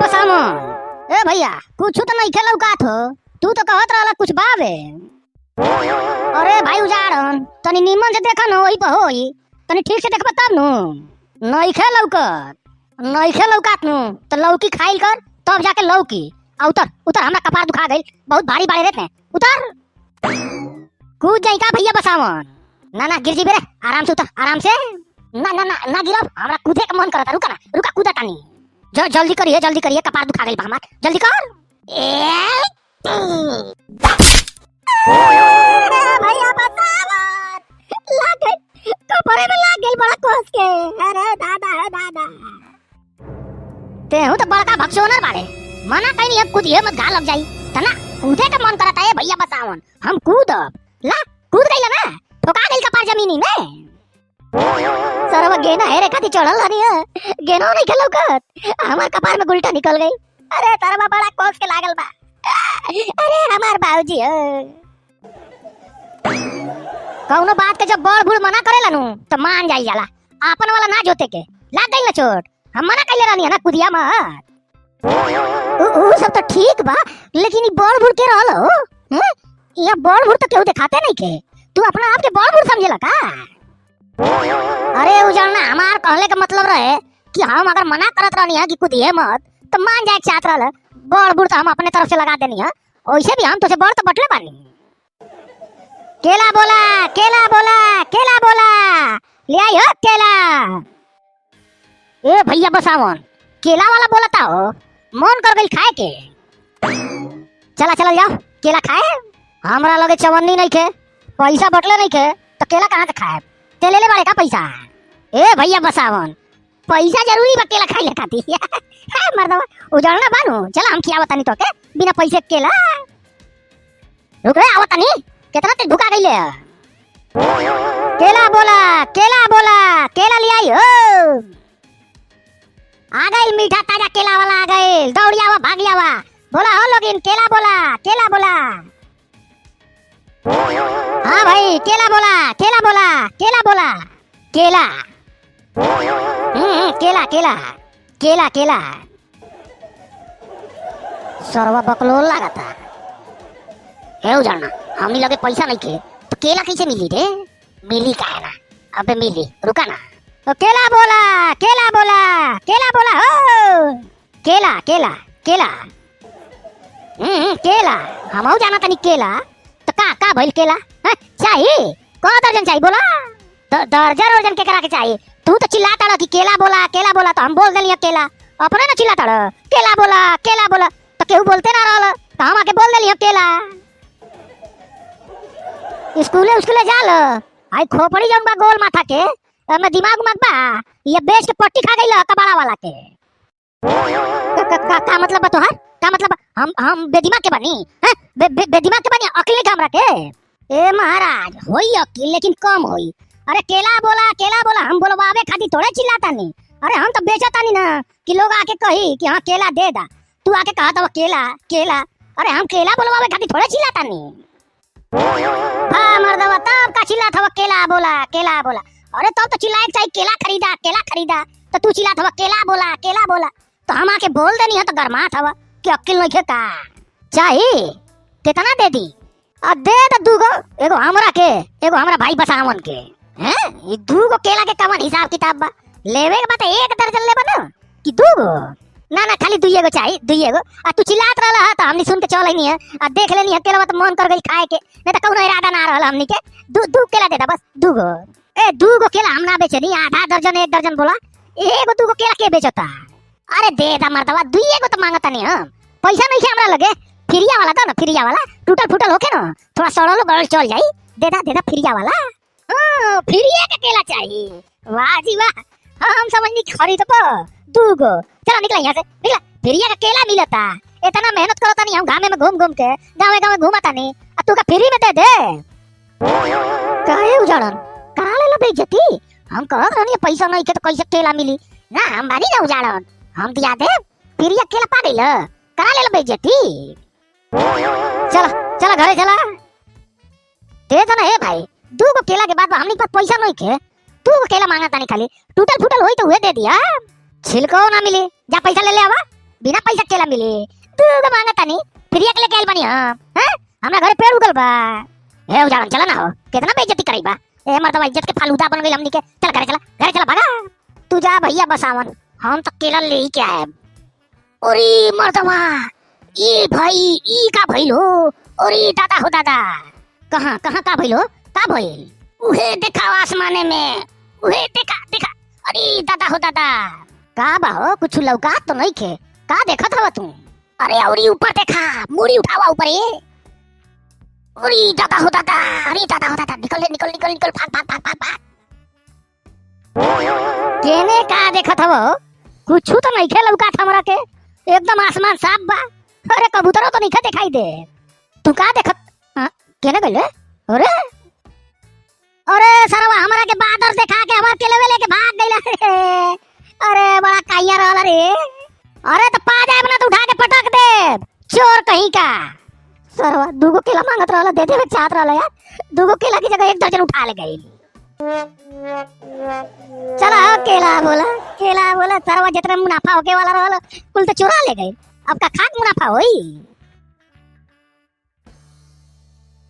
बसामो। ए भैया कुछ तो नहीं खेलौ का थो, तू तो कहत रहला कुछ बावे। अरे भाई उजाड़न तनी निमन से देखा न, वही पर होई तनी ठीक से देखबा तब नु। नहीं खेलौ का नु तो लौकी खाइल कर तब जाके लौकी। आ उतर उतर, हमरा कपार दुखा गइल, बहुत भारी भारी रहते। उतर कूद जाई का भैया बसावन। ना गिर जी बेरे, आराम से उतर, आराम से। ना गिरब, हमरा कूदे के मन करता। रुका कूदा तानी। जल्दी करिए, कपार दुखा गइल बा हमार, जल्दी कर। भैया बसावन लाग गइल, कपड़े में लाग गइल बड़ा कोस के। अरे दादा ते हूं तो बड़का भक्सोनर बाड़े, मना कहीं अब कूदिए मत, घा लग जाई तना। कूदे का मन करता है भैया बसावन, हम कूदब। ला कूद गइल ना, ठोका गइल कपार जमीनी में। सरवा गेना है रे खाती चढ़ल हनी है, गेनो नहीं खेलौ कर, हमार कपार में गुलटा निकल गई। अरे सरवा बड़ा कोस के लागल बा। अरे हमार बाबूजी कौनो बात के जब बड़ बूढ़ मना करेला नु तो मान जाई जाला, आपन वाला ना जोते के। लाग गइल ना चोट, हम मना कइले रहनी है ना कुदिया मत। ऊ सब तो ठीक बा, लेकिन ई बड़ बूढ़ के रहल हो। ये बड़ बूढ़ तो केहू दिखाते नहीं के, तू अपना आप के बड़ बूढ़ समझेला का? अरे उजड़ना हमार कहले का मतलब रहे कि हम अगर मना करत रहनी है कि कूदिए मत तो मान जाए चाहत रहल। बड़ बूढ़ तो हम अपने तरफ से लगा देनी है, वैसे भी हम तुझे बड़ तो बटले बानी। केला बोला ले आई हो केला। ए भैया बसावन केला वाला बोलता हो, मन कर गइल खाए के। चला जाओ केला खाए। हमरा लगे चवन्नी नहीं के, पैसा बटले नहीं के तो केला कहाँ से खाए? ते ले बाड़े का पैसा? ए भैया बसावन पैसा जरूरी बा केला खाइले खाती। मर्दवा उजड़ना बानू, चला हम खियावत तनी तो के बिना पैसे केला। रुक रे आवत तनी, कितना तेज भूखा गइले। केला बोला केला ले आई हो। आ गइल मीठा ताजा केला वाला आ गइल, दौड़ियावा भागियावा। बोला हो लोगिन केला बोला। हाँ भाई केला बोला। केला सरवा बकलोल लागता। हे उजड़ना हमनी लगे पैसा नहीं के तो केला कैसे मिली रे? मिली का है ना, अबे मिली, रुका ना। तो केला बोला हो। केला हमहू जाना तनी केला तो का भइल केला? चाहिए को दर्जन चाहिए बोला? दर्जन के करा के चाहिए? तू तो चिल्लाता रह कि केला बोला तो हम बोल देलिए केला, अपने ना चिल्लाता रह केला बोला तो केहू बोलते ना रहल तो हम आके बोल देलिए केला। स्कूले जाल आई खोपड़ी जौन बा गोल माथा के, मैं दिमाग बा ये बेच के पट्टी खा गइल कबाड़ा वाला के। का मतलब बा तोहार? का मतलब हम बेदिमाग के बनी? बेदिमाग के बनी, अकल नहीं हमरा के? ए महाराज होई अकल लेकिन कम होई। अरे केला बोला हम बोलवावे खातिर थोड़े चिल्लाता नहीं। अरे हम तो बेचता नहीं ना कि लोग आके कही कि हाँ केला दे दा, तू आके कहता हो केला। अरे हम केला बोलवावे खातिर थोड़े चिल्लाता नहीं। हाँ मर्दवा तब का चिल्लात हवा केला बोला। अरे तब तो चिल्लाए चाहिए केला खरीदा तो तू चिल्लात हवा केला बोला तो हम आके बोल देनी है तो गरमात हवा कि अक्ल नहीं का चाहिए। कितना दे दी? दे तो दूगो, एगो हमरा के एगो हमरा भाई बसावन के। हैं ये दूगो केला के कवन हिसाब किताब बा? लेवे के बात एक दर्जन लेबा ना कि दूगो? ना खाली दुइएगो चाहिए। आ तू चिल्लात रहला तो हमनी सुन के चल नहीं है, आ देख लेनी है केला तो मन कर गई खाए के, नहीं तो कौनो इरादा ना रहल हमनी के। दू केला दे दा बस, दूगो। ए दूगो केला हम ना बेचे नहीं, आधा दर्जन एक दर्जन बोला, एगो दूगो केला के बेचता? अरे दे दा मर्दवा, दुइएगो तो मांगता नहीं हम, पैसा नहीं हमरा लगे। फिरिया वाला दो ना, फिरिया वाला टूटल फूटल होके ना थोड़ा सड़ल गड़ल चल जाई। दे दा फिरिया वाला। फिरिया के केला चाहिए? वाह जी वाह, हम समझनी खरीदबो दूगो। चलो निकला यहाँ से, निकला। फिरिया का केला मिलता, इतना मेहनत करता नहीं हम गाँव में घूम के, गाँव घूमता नहीं, तू का फ्री में दे दे। काहे उजाड़न करा ले लो बेइज्जती? हम कह रहनी पैसा नहीं के तो कैसे केला मिली? ना हम बानी ना उजाड़न, हम दिया दे। फिरिया केला पा गइल, करा ले लो बेइज्जती। चला घरे चला। दे दो ना ए भाई, दूगो केला के बाद हमनी पास पैसा नहीं के, दूगो केला मांगा तानी खाली, टूटल फूटल होई तो हुए दे दिया। छिलको ना मिली, जा पैसा ले आवा। बिना पैसा मिली। तू का मांगा तानी फिर एक लेके आइल बानी हम, हैं? हमरा घरे पेड़ उगल बा। ए उजाड़न चला ना हो, कितना बेइज्जती करई बा। ए मर्दवा इज्जत के फालूदा बन गइल हमनी के। चल घरे चला भागा। तू जा भैया बसावन, हम तो केला ले ही के आए। ओरी मर्दवा, ई भाई ई का भइल हो? ओरी दादा हो दादा, कहाँ कहाँ का भइल हो? का भइल? उहे देखा आसमाने में, उहे देखा देखा। अरे दादा हो दादा, का बा हो? कुछ लौका तो नहीं खे, का देखत हवा तू? अरे औरी ऊपर देखा, मुड़ी उठावा ऊपर ये। अरे दादा हो दादा, अरे दादा हो दादा, निकल निकल निकल निकल, भाग भाग भाग भाग भाग। केने का देखत हवो? कुछ तो नहीं खे लौका हमरा के, एकदम आसमान साफ बा। अरे कबूतरों तो नहीं खे दिखाई दे। तू का देखत? हां केने गइले? अरे अरे सरवा हमरा के बादर देखा के हमार के लेवे लेके भाग गइला। अरे बड़ा काइया रहला रे। अरे तो पा जाए ना तो उठा के पटक दे, चोर कहीं का। सरवा दूगो केला मांगत रहला, दे देवे चाहत रहला यार। दूगो केला की जगह एक दर्जन उठा ले गई। चला केला बोला सरवा जितना मुनाफा होके वाला रहला कुल तो चुरा ले गई। अब का खाक मुनाफा होई।